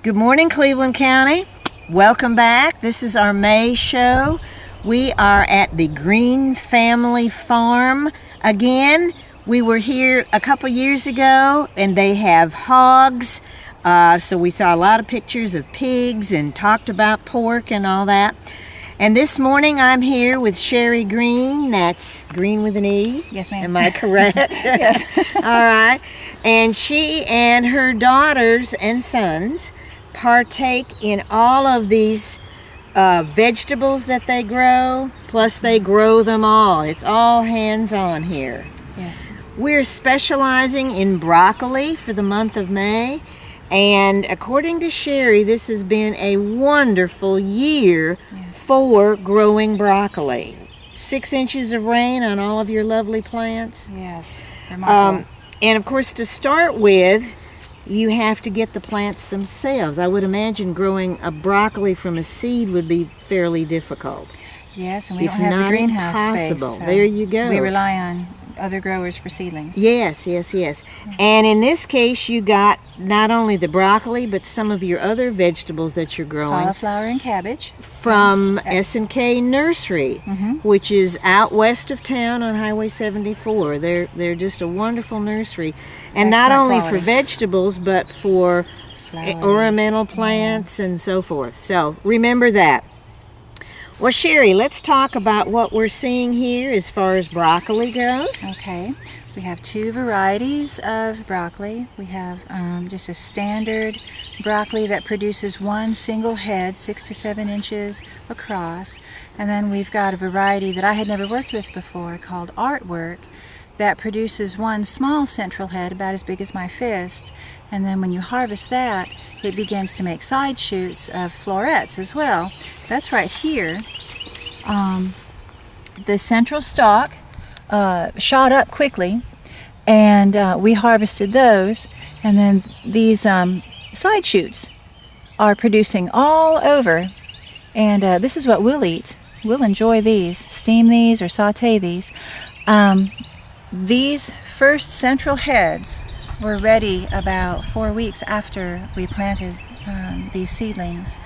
Good morning, Cleveland County. Welcome back. This is our May show. We are at the Greene family farm again. We were here a couple years ago, and they have hogs. So we saw a lot of pictures of pigs and talked about pork and all that. And this morning I'm here with Sherry Greene. That's Greene with an E. Yes, ma'am. Am I correct? Yes. All right. And she and her daughters and sons partake in all of these vegetables that they grow, plus they grow them all. It's all hands-on here. Yes. We're specializing in broccoli for the month of May, and according to Sherry, this has been a wonderful year for growing broccoli. 6 inches of rain on all of your lovely plants. Yes. Remarkable. And of course, to start with, you have to get the plants themselves. I would imagine growing a broccoli from a seed would be fairly difficult. Yes, and we don't have the greenhouse space. So there you go. We rely on other growers for seedlings. Yes. And in this case, you got not only the broccoli, but some of your other vegetables that you're growing. Cauliflower and cabbage. From S&K Nursery, which is out west of town on Highway 74. They're just a wonderful nursery. And not only for vegetables, but for ornamental plants and so forth. So remember that. Well, Sherry, let's talk about what we're seeing here as far as broccoli goes. Okay. We have 2 varieties of broccoli. We have just a standard broccoli that produces one single head, 6 to 7 inches across. And then we've got a variety that I had never worked with before called Artwork that produces one small central head about as big as my fist. And then when you harvest that, it begins to make side shoots of florets as well. That's right here. The central stalk shot up quickly, and we harvested those, and then these side shoots are producing all over, and this is what we'll eat. We'll enjoy these, steam these or saute these. These first central heads were ready about 4 weeks after we planted these seedlings.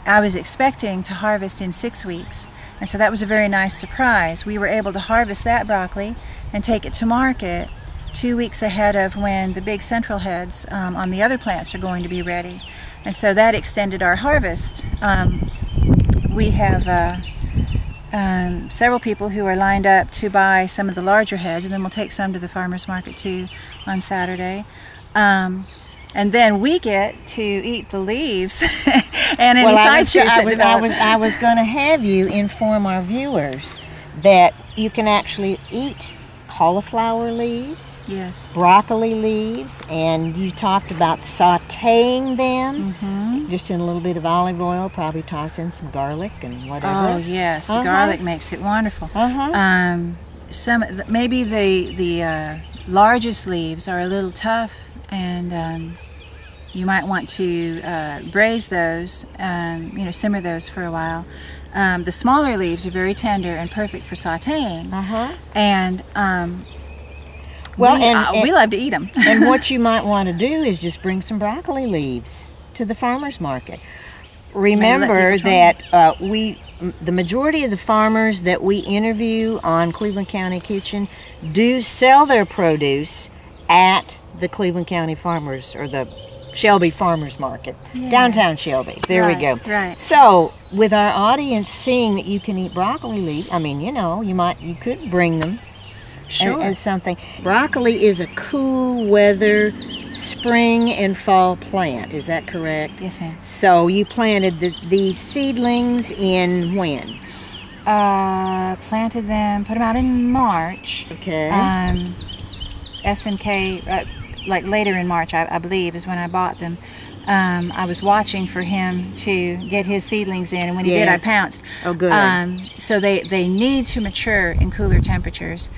I was expecting to harvest in 6 weeks, and so that was a very nice surprise. We were able to harvest that broccoli and take it to market 2 weeks ahead of when the big central heads on the other plants are going to be ready. And so that extended our harvest. We have several people who are lined up to buy some of the larger heads, and then we'll take some to the farmer's market too on Saturday. And then we get to eat the leaves and any side shoots that develop. I was going to have you inform our viewers that you can actually eat cauliflower leaves, yes, broccoli leaves, and you talked about sautéing them just in a little bit of olive oil, probably toss in some garlic and whatever. Oh yes, garlic makes it wonderful. Maybe the largest leaves are a little tough, and you might want to braise those, simmer those for a while. The smaller leaves are very tender and perfect for sautéing, and we love to eat them. And what you might want to do is just bring some broccoli leaves to the farmer's market. Remember that the majority of the farmers that we interview on Cleveland County Kitchen do sell their produce at the Cleveland County Farmers, or the Shelby Farmers Market, downtown Shelby. There we go. Right. So, with our audience seeing that you can eat broccoli leaves, you could bring them as something. Broccoli is a cool weather spring and fall plant. Is that correct? Yes, ma'am. So you planted these seedlings in when? Planted them, put them out in March. Okay. S&K, like later in March, I believe, is when I bought them. I was watching for him to get his seedlings in, and when he did, I pounced. Oh, good. So they need to mature in cooler temperatures.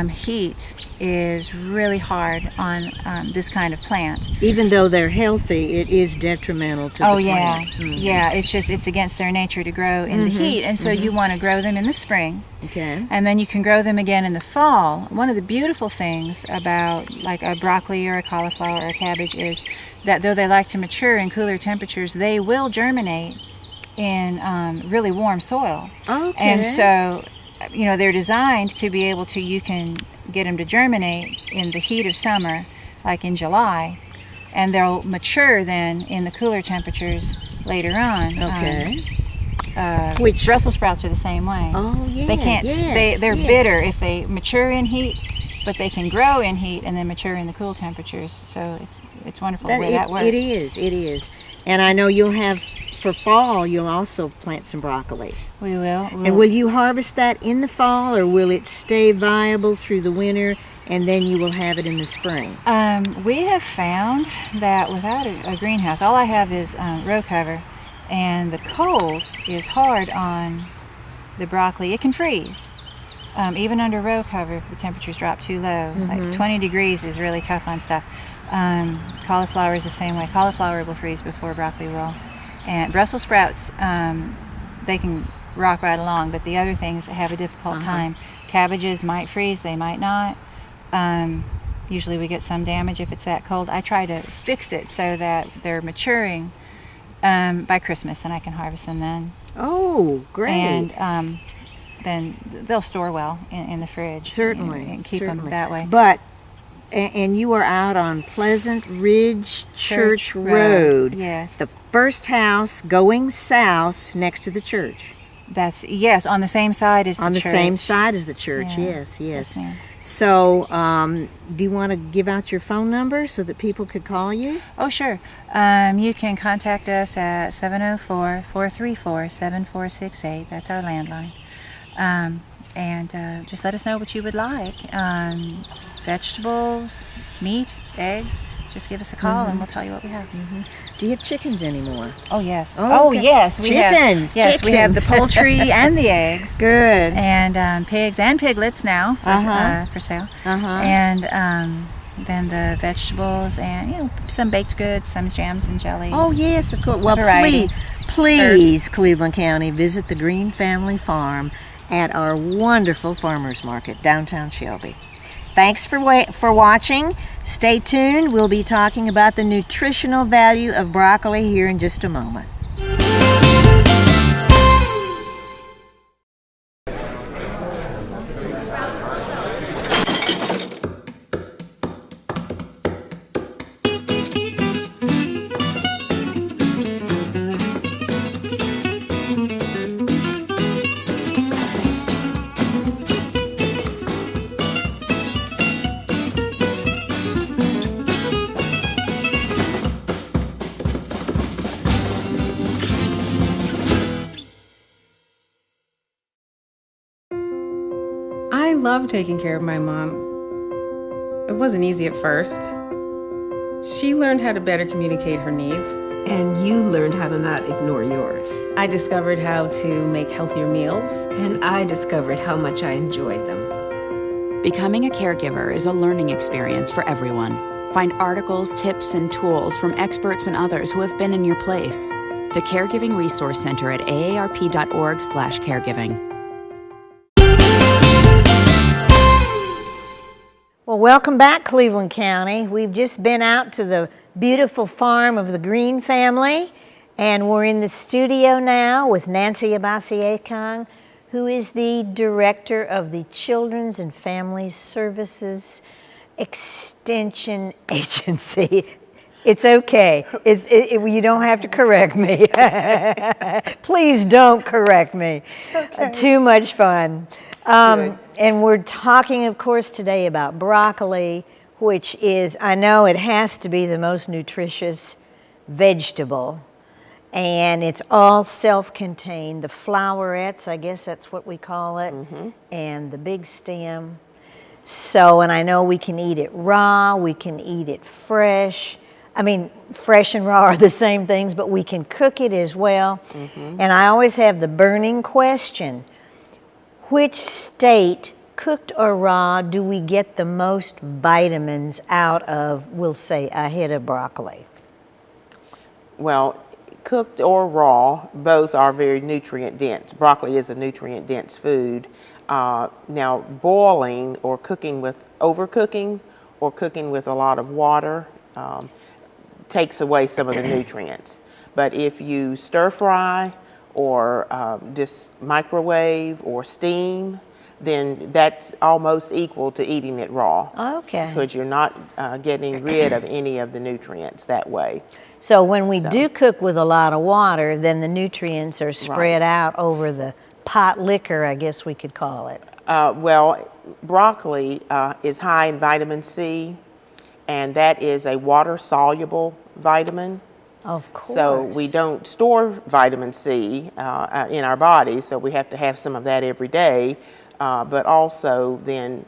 Heat is really hard on this kind of plant. Even though they're healthy, it is detrimental to the plant. Yeah, it's against their nature to grow in the heat, and so you want to grow them in the spring. Okay. And then you can grow them again in the fall. One of the beautiful things about like a broccoli or a cauliflower or a cabbage is that though they like to mature in cooler temperatures, they will germinate in really warm soil. Okay. And so, you know, they're designed to be able to, you can get them to germinate in the heat of summer, like in July, and they'll mature then in the cooler temperatures later on. Okay. Which Brussels sprouts are the same way. Oh, yeah. They can't. Yes, They're yes. bitter if they mature in heat, but they can grow in heat and then mature in the cool temperatures. So it's wonderful the way that works. It is. And I know you'll have, for fall, you'll also plant some broccoli. We will. And will you harvest that in the fall, or will it stay viable through the winter and then you will have it in the spring? We have found that without a greenhouse, all I have is row cover, and the cold is hard on the broccoli. It can freeze, even under row cover if the temperatures drop too low. Like 20 degrees is really tough on stuff. Cauliflower is the same way. Cauliflower will freeze before broccoli will. And Brussels sprouts, they can rock right along, but the other things have a difficult time. Cabbages might freeze, they might not. Usually we get some damage if it's that cold. I try to fix it so that they're maturing by Christmas, and I can harvest them then. Oh, great. And then they'll store well in the fridge. Certainly. And keep them that way. But, and you are out on Pleasant Ridge Church Road. Yes. The first house going south next to the church. That's, yes, on the same side as the church. On the same side as the church, Yeah. yes. ma'am. So, do you want to give out your phone number so that people could call you? Oh, sure. You can contact us at 704-434-7468. That's our landline. And just let us know what you would like. Vegetables, meat, eggs. Just give us a call and we'll tell you what we have. Do you have chickens anymore? Oh, yes. Oh, okay. Yes. We Chickens, Yes, we have the chickens. poultry and the eggs. Good. And pigs and piglets now for sale. And then the vegetables and some baked goods, some jams and jellies. Oh, yes, of course. Well, variety. please, Cleveland County, visit the Greene family farm at our wonderful farmers market, downtown Shelby. Thanks for watching. Stay tuned. We'll be talking about the nutritional value of broccoli here in just a moment. I love taking care of my mom. It wasn't easy at first. She learned how to better communicate her needs. And you learned how to not ignore yours. I discovered how to make healthier meals. And I discovered how much I enjoyed them. Becoming a caregiver is a learning experience for everyone. Find articles, tips, and tools from experts and others who have been in your place. The Caregiving Resource Center at aarp.org/caregiving. Well, welcome back, Cleveland County. We've just been out to the beautiful farm of the Greene family, and we're in the studio now with Nancy Abasiekang, who is the director of the Children's and Family Services Extension Agency. It's okay. You don't have to correct me. Please don't correct me. Okay. Too much fun. And we're talking, of course, today about broccoli, which is, I know it has to be the most nutritious vegetable. And it's all self-contained. The flowerets, I guess that's what we call it, and the big stem. So, and I know we can eat it raw, we can eat it fresh. I mean, fresh and raw are the same things, but we can cook it as well. And I always have the burning question. Which state, cooked or raw, do we get the most vitamins out of, we'll say, a head of broccoli? Well, cooked or raw, both are very nutrient dense. Broccoli is a nutrient dense food. Now, boiling or cooking with overcooking or cooking with a lot of water, takes away some of the nutrients. But if you stir fry or just microwave or steam, then that's almost equal to eating it raw. Okay. Because you're not getting rid of any of the nutrients that way. So when we do cook with a lot of water, then the nutrients are spread out over the pot liquor, I guess we could call it. Well, broccoli is high in vitamin C, and that is a water-soluble vitamin. Of course. So we don't store vitamin C in our body, so we have to have some of that every day. But also then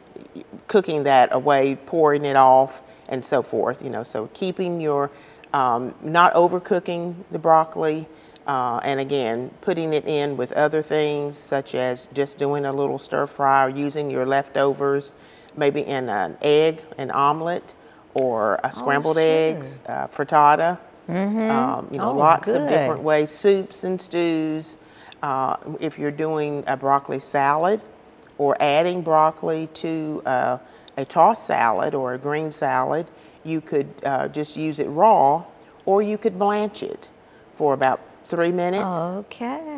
cooking that away, pouring it off, and so forth. You know, so keeping your not overcooking the broccoli, and again putting it in with other things such as just doing a little stir fry or using your leftovers, maybe in an egg, an omelet, or a scrambled eggs, frittata. You know, lots of different ways, soups and stews. If you're doing a broccoli salad, or adding broccoli to a tossed salad or a green salad, you could just use it raw, or you could blanch it for about 3 minutes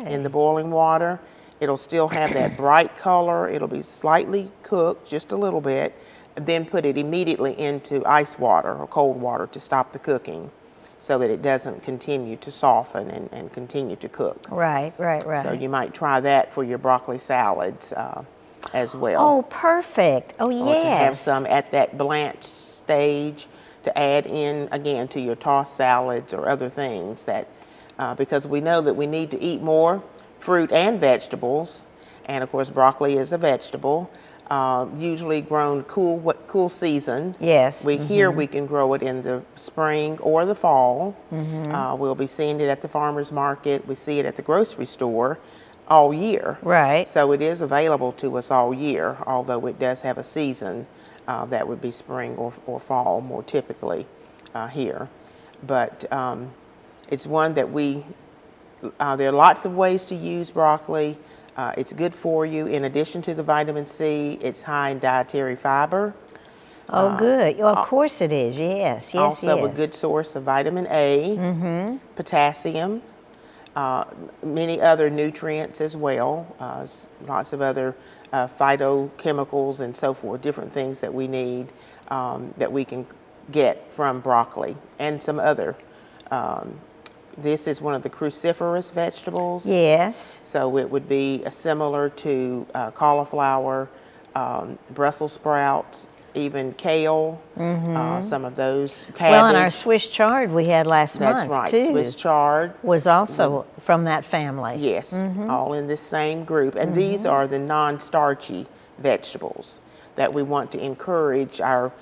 in the boiling water. It'll still have that bright color. It'll be slightly cooked, just a little bit. Then put it immediately into ice water or cold water to stop the cooking, so that it doesn't continue to soften and continue to cook. Right. So you might try that for your broccoli salads as well. Oh, perfect. Oh, yes. Or to have some at that blanched stage to add in again to your tossed salads or other things that, because we know that we need to eat more fruit and vegetables, and of course broccoli is a vegetable, usually grown cool season. Yes. Here we can grow it in the spring or the fall. We'll be seeing it at the farmer's market. We see it at the grocery store all year. Right. So it is available to us all year, although it does have a season that would be spring or fall more typically here. But it's one that there are lots of ways to use broccoli. It's good for you. In addition to the vitamin C, it's high in dietary fiber. Oh, good. Of course it is. Yes. Also a good source of vitamin A, potassium, many other nutrients as well, lots of other phytochemicals and so forth, different things that we need that we can get from broccoli and some other. This is one of the cruciferous vegetables. Yes. So it would be similar to cauliflower, Brussels sprouts, even kale, some of those, cabbage. Well, and our Swiss chard we had last month, right. too. Swiss chard was also from that family. Yes, all in this same group. And these are the non-starchy vegetables that we want to encourage our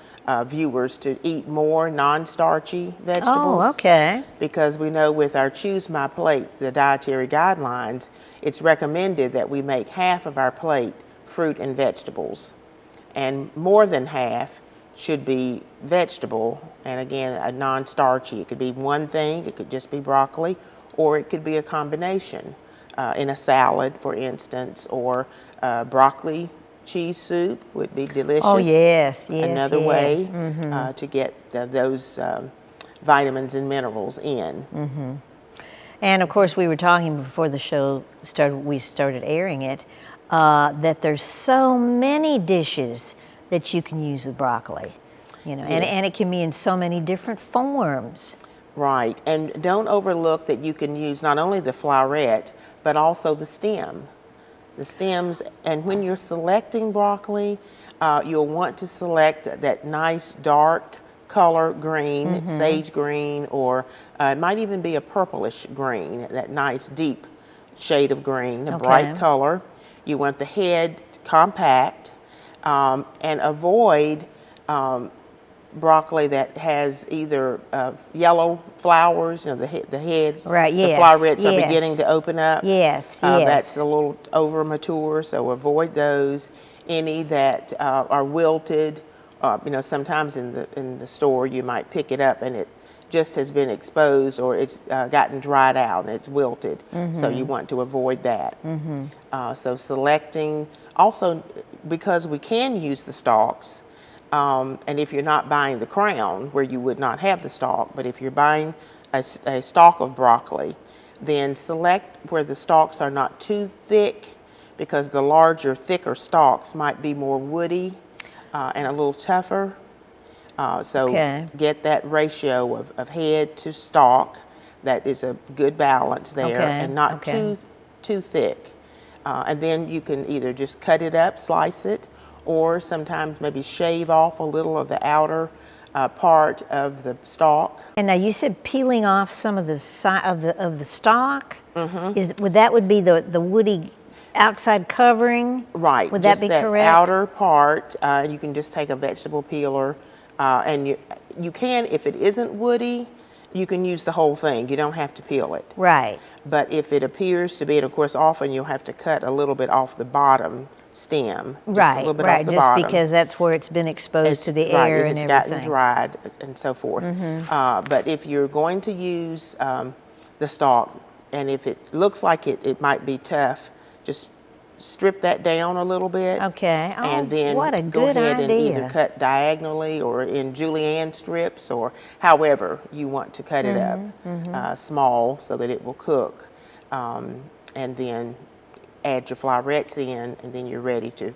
viewers to eat more non-starchy vegetables. Oh, okay. Because we know with our Choose My Plate, the dietary guidelines, it's recommended that we make half of our plate fruit and vegetables. And more than half should be vegetable, and again, a non-starchy. It could be one thing, it could just be broccoli, or it could be a combination in a salad, for instance, or broccoli cheese soup would be delicious. Oh, yes. Another way to get those vitamins and minerals in. And of course, we were talking before the show started, we started airing it, that there's so many dishes that you can use with broccoli, you know, and it can be in so many different forms. Right, and don't overlook that you can use not only the floret, but also the stem. The stems, and when you're selecting broccoli, you'll want to select that nice dark color green, sage green, or it might even be a purplish green, that nice deep shade of green, a bright color. You want the head compact, and avoid broccoli that has either yellow flowers, you know, the head, right, the florets are beginning to open up. Yes, That's a little over mature, so avoid those. Any that are wilted, you know, sometimes in the store you might pick it up and it just has been exposed, or it's gotten dried out and it's wilted. So you want to avoid that. So selecting, also because we can use the stalks, And if you're not buying the crown, where you would not have the stalk, but if you're buying a stalk of broccoli, then select where the stalks are not too thick, because the larger, thicker stalks might be more woody and a little tougher. So get that ratio of head to stalk. That is a good balance there, and not too thick. And then you can either just cut it up, slice it, or sometimes maybe shave off a little of the outer part of the stalk. And now you said peeling off some of the of the stalk. Would be the woody outside covering? Right. Would that be correct? Just that outer part. You can just take a vegetable peeler, and you can, if it isn't woody, you can use the whole thing. You don't have to peel it. Right. But if it appears to be, and of course often you'll have to cut a little bit off the bottom stem. Right, a little bit right, off the just bottom. because that's where it's been exposed to the air and it's everything. gotten dried and so forth. But if you're going to use the stalk, and if it looks like it might be tough, just strip that down a little bit. Okay. Oh, and then what a go good ahead and idea. either cut diagonally or in julienne strips, or however you want to cut it up, small, so that it will cook. And then add your florets in, and then you're ready to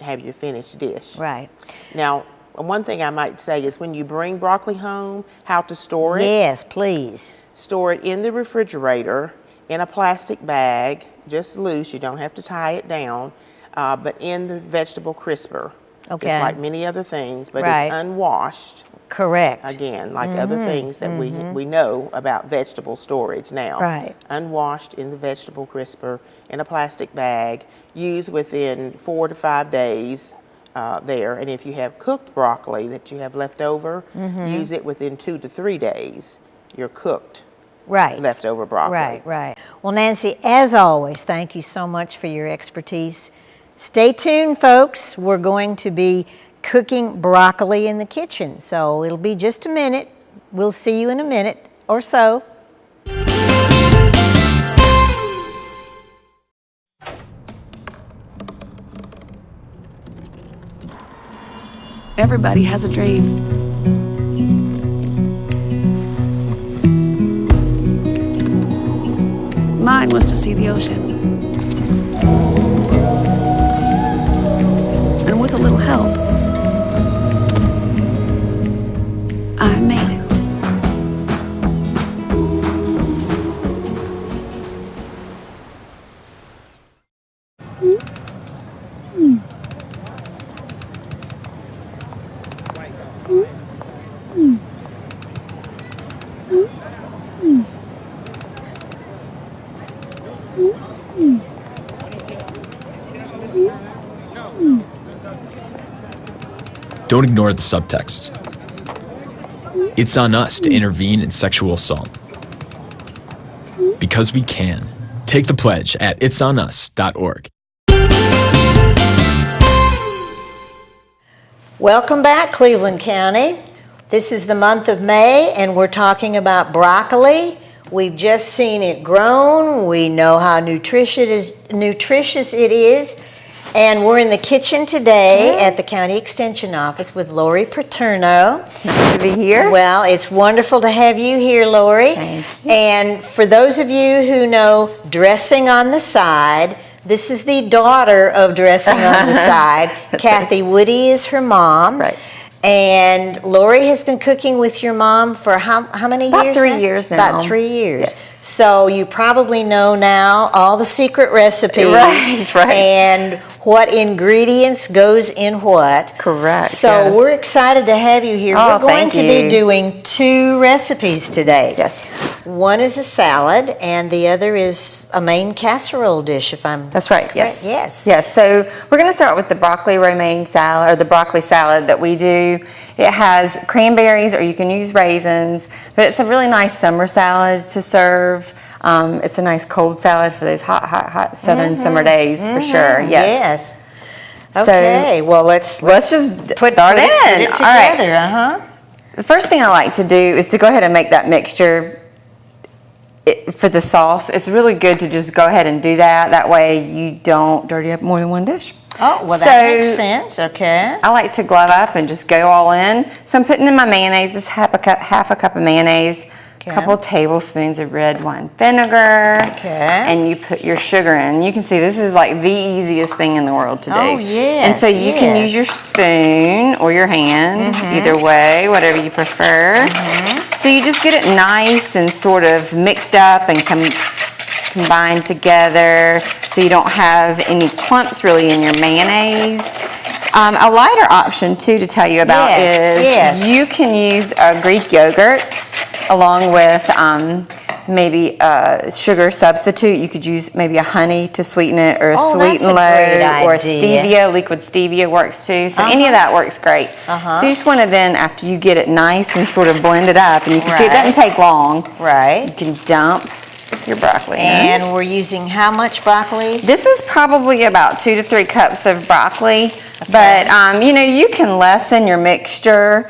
have your finished dish. Right. Now, one thing I might say is when you bring broccoli home, how to store it. Yes, please. Store it in the refrigerator in a plastic bag, just loose. You don't have to tie it down, but in the vegetable crisper. Okay. Just like many other things, but Right. it's unwashed. Correct. Again, like other things that we know about vegetable storage now. Right. Unwashed in the vegetable crisper in a plastic bag, used within 4 to 5 days there. And if you have cooked broccoli that you have left over, use it within 2 to 3 days. Your cooked leftover broccoli. Right, right. Well, Nancy, as always, thank you so much for your expertise. Stay tuned, folks. We're going to be cooking broccoli in the kitchen, so it'll be just a minute. We'll see you in a minute or so. Everybody has a dream. Mine was to see the ocean. And with a little help, I made it. Don't ignore the subtext. It's on us to intervene in sexual assault. Because we can. Take the pledge at itsonus.org. Welcome back, Cleveland County. This is the month of May, and we're talking about broccoli. We've just seen it grown. We know how nutritious it is. And we're in the kitchen today at the County Extension Office with Lori Paterno. It's nice to be here. Well, it's wonderful to have you here, Lori. Thank you. And for those of you who know Dressing on the Side, this is the daughter of Dressing on the Side. Kathy Woody is her mom. Right. And Lori has been cooking with your mom for how many About years 3 years now. About 3 years. Yes. So you probably know now all the secret recipes. Right. And what ingredients goes in what. Correct, So yes. we're excited to have you here. Oh, We're going thank to be you. doing 2 recipes today. Yes. One is a salad, and the other is a main casserole dish, if I'm That's right. Yes. correct. Yes. Yes. So we're going to start with the broccoli romaine salad, or the broccoli salad that we do. It has cranberries, or you can use raisins, but it's a really nice summer salad to serve. It's a nice cold salad for those hot southern summer days for sure. Yes. Okay. Well, let's just put start it in. together. All right. The first thing I like to do is to go ahead and make that mixture for the sauce. It's really good to just go ahead and do that. That way you don't dirty up more than one dish. Oh, well, that makes sense. Okay. I like to glove up and just go all in. So I'm putting in my mayonnaise. This half a cup of mayonnaise, a couple tablespoons of red wine vinegar, and you put your sugar in. You can see this is like the easiest thing in the world to do. Oh, yes. And so you can use your spoon or your hand, either way, whatever you prefer. So you just get it nice and sort of mixed up and combined together so you don't have any clumps really in your mayonnaise. A lighter option too to tell you about is you can use Greek yogurt along with maybe a sugar substitute. You could use maybe a honey to sweeten it, or a sweet and low, or a stevia. Liquid stevia works too. So any of that works great. So you just want to then, after you get it nice and sort of blend it up, and you can see it doesn't take long. You can dump your broccoli in. And we're using how much broccoli? This is probably about 2 to 3 cups of broccoli, but you know, you can lessen your mixture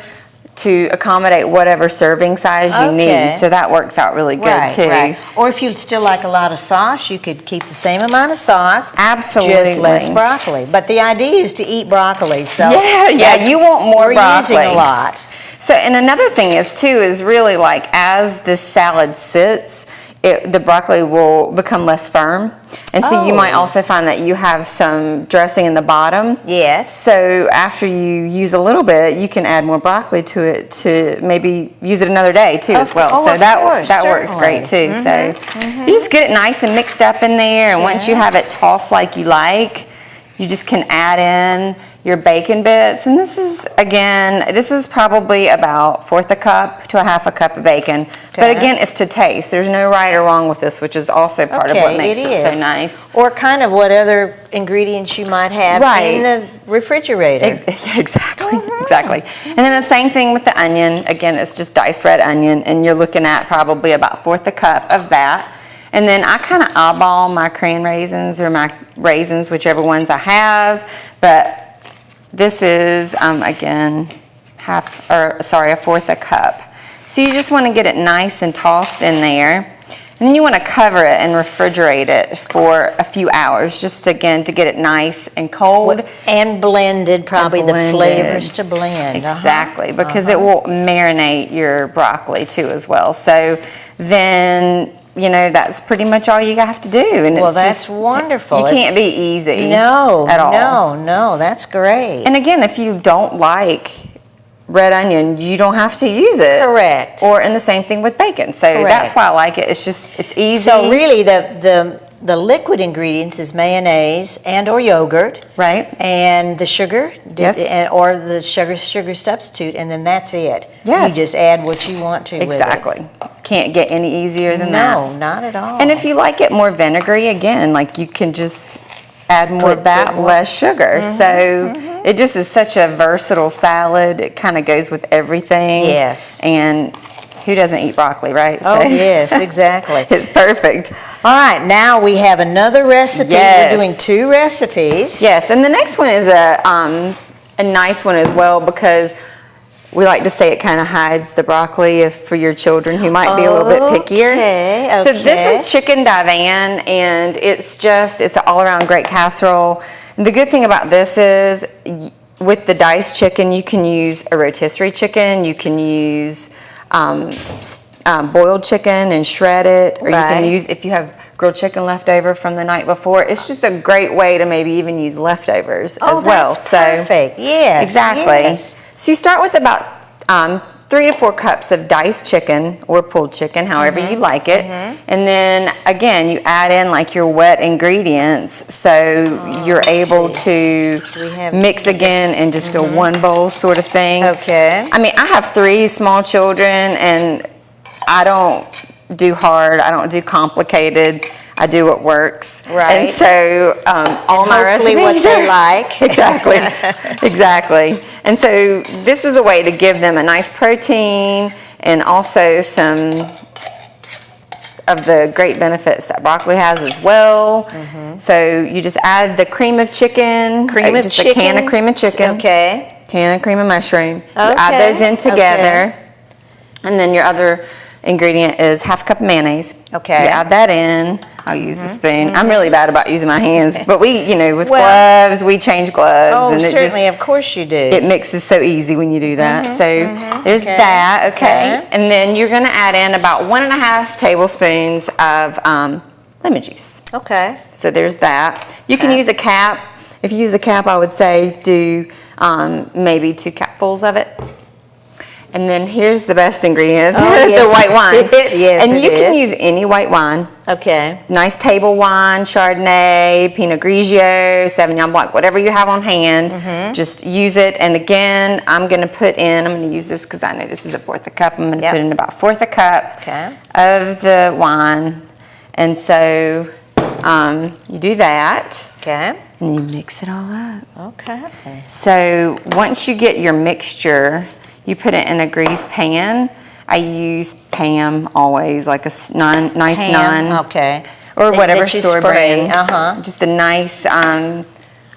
to accommodate whatever serving size you need, so that works out really good too. Or if you still like a lot of sauce, you could keep the same amount of sauce, just less broccoli. But the idea is to eat broccoli, so you want more broccoli. We're using a lot. So, and another thing is too, is really like as this salad sits, the broccoli will become less firm. And so you might also find that you have some dressing in the bottom. So after you use a little bit, you can add more broccoli to it to maybe use it another day too as well. So that works great too. So you just get it nice and mixed up in there, and once you have it tossed like you like, you just can add in your bacon bits. And this is probably about 1/4 a cup to a 1/2 cup of bacon. But again, it's to taste. There's no right or wrong with this, which is also part of what makes it so nice. Or kind of what other ingredients you might have in the refrigerator. Exactly. And then the same thing with the onion. Again, it's just diced red onion, and you're looking at probably about 1/4 a cup of that. And then I kind of eyeball my cran raisins or my raisins, whichever ones I have. But this is, again, 1/4 a cup. So you just want to get it nice and tossed in there. And then you want to cover it and refrigerate it for a few hours, just again to get it nice and cold. And blended, probably the flavors to blend. Exactly, because it will marinate your broccoli too as well. So then, you know, that's pretty much all you have to do. And well, that's wonderful. You can't be easy. No, at all. No, that's great. And again, if you don't like red onion, you don't have to use it. Correct. Or, and the same thing with bacon. So that's why I like it. It's just, it's easy. So really the liquid ingredients is mayonnaise and or yogurt. And the sugar. Or the sugar substitute, and then that's it. You just add what you want to with it. Can't get any easier than that. No, not at all. And if you like it more vinegary, again, like you can just add more of that, less sugar. So it just is such a versatile salad. It kind of goes with everything. And who doesn't eat broccoli, right? Oh, yes, exactly. It's perfect. All right, now we have another recipe. We're doing 2 recipes. And the next one is a nice one as well, because we like to say it kind of hides the broccoli for your children who might be a little bit pickier. So this is chicken divan, and it's an all-around great casserole. And the good thing about this is with the diced chicken, you can use a rotisserie chicken, you can use boiled chicken and shred it, or you can use, if you have grilled chicken left over from the night before, it's just a great way to maybe even use leftovers as well. That's perfect. Exactly. So you start with about 3 to 4 cups of diced chicken or pulled chicken, however you like it. And then again, you add in like your wet ingredients, so you're able to mix again in just a 1 bowl sort of thing. I mean, I have 3 small children, and I don't do hard, I don't do complicated. I do what works. And so all my recipes what they like. Exactly. And so this is a way to give them a nice protein and also some of the great benefits that broccoli has as well. So you just add the cream of chicken. A can of cream of chicken. Can of cream of mushroom. You add those in together. And then your other ingredient is half a cup of mayonnaise. Okay. You add that in. I'll use a spoon. I'm really bad about using my hands, but we, with Well, gloves, we change gloves. Oh, and certainly, of course you do. It mixes so easy when you do that. So there's Okay. that, okay. Okay. And then you're gonna add in about 1.5 tablespoons of lemon juice. Okay. So there's that. You can Okay. use a cap. If you use a cap, I would say do maybe 2 capfuls of it. And then here's the best ingredient, Oh, the yes. white wine. Yes, and it you can is. use any white wine. Okay. Nice table wine, Chardonnay, Pinot Grigio, Sauvignon Blanc, whatever you have on hand, just use it. And again, I'm going to use this because I know this is 1/4 a cup. I'm going to Yep. put in about 1/4 a cup Okay. of the wine. And so you do that, Okay. and you mix it all up. Okay. So once you get your mixture, you put it in a greased pan. I use Pam always, like a nice Ham, nun. okay. Or That whatever you store spray, brand. Just a nice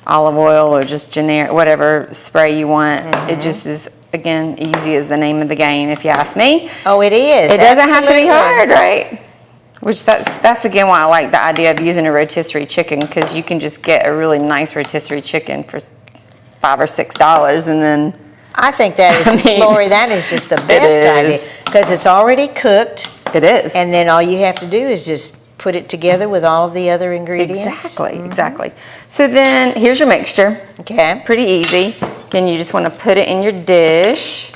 olive oil or just generic, whatever spray you want. It just is, again, easy as the name of the game, if you ask me. Oh, it is. It doesn't have to be Absolutely. hard, right? Which that's again why I like the idea of using a rotisserie chicken, because you can just get a really nice rotisserie chicken for $5 or $6, and then I think that is, I mean, Lori, that is just the best is. idea because it's already cooked, it is. and then all you have to do is just put it together with all of the other ingredients. Exactly. So then here's your mixture. Okay. Pretty easy. Again, you just want to put it in your dish.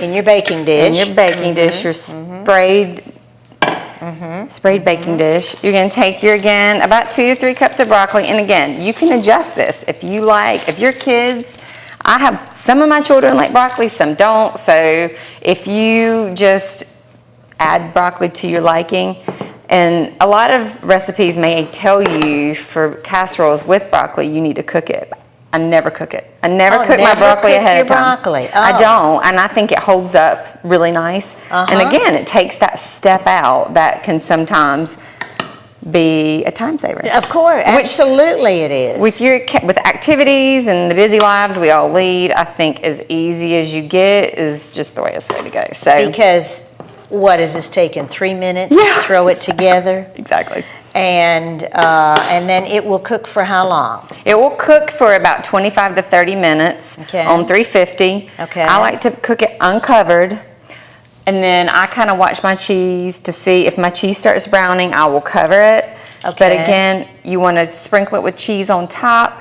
In your baking dish. In your baking dish, your sprayed baking dish. You're going to take about 2 to 3 cups of broccoli. And again, you can adjust this if you like. If your kids, I have some of my children like broccoli, some don't. So if you just add broccoli to your liking, and a lot of recipes may tell you for casseroles with broccoli, you need to cook it. I never cook it. I never cook my broccoli ahead of time. Broccoli. I don't, and I think it holds up really nice. And again, it takes that step out that can sometimes be a time saver. Of course, absolutely it is. With activities and the busy lives we all lead, I think as easy as you get is just the way it's going to go. So because what is this taking 3 minutes Yeah. to throw it together? Exactly. And then it will cook for how long? It will cook for about 25 to 30 minutes Okay. on 350. Okay. I like to cook it uncovered, and then I kind of watch my cheese to see if my cheese starts browning, I will cover it. Okay. But again, you want to sprinkle it with cheese on top.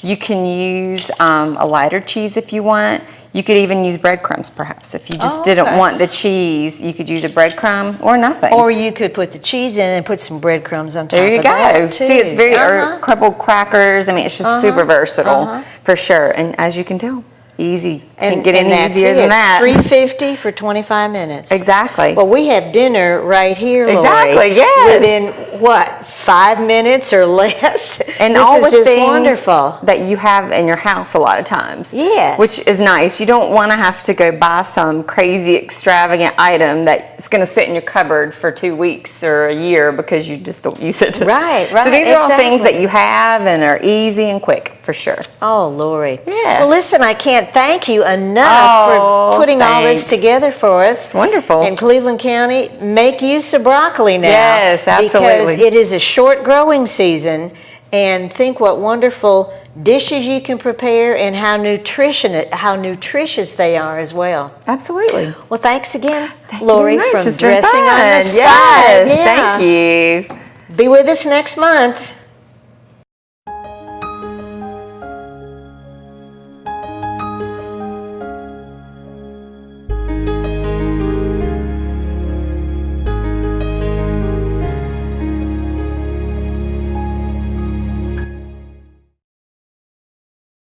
You can use a lighter cheese if you want. You could even use breadcrumbs, perhaps. If you just didn't want the cheese, you could use a breadcrumb or nothing. Or you could put the cheese in and put some breadcrumbs on top There you of go. that, too. See, it's very crumbled crackers. I mean, it's just super versatile for sure. And as you can tell, easy. Can't get any that's easier than that. 350 for 25 minutes. Exactly. Well, we have dinner right here, Lori. Exactly, yes. Within, what, 5 minutes or less? And this all is the just things wonderful. that you have in your house a lot of times. Yes. Which is nice. You don't want to have to go buy some crazy extravagant item that's going to sit in your cupboard for 2 weeks or a year because you just don't use it. Right, So these are all things that you have and are easy and quick for sure. Oh, Lori. Yeah. Well, listen, I can't thank you enough Oh, for putting all this thanks. together for us. Wonderful. In Cleveland County, make use of broccoli now. Yes, absolutely. Because it is a short growing season, and think what wonderful dishes you can prepare and how nutritious they are as well. Absolutely. Well, thanks again, Thank you Lori, very much. from It's been Dressing on fun. the Yes, Side. Yeah. thank you. Be with us next month.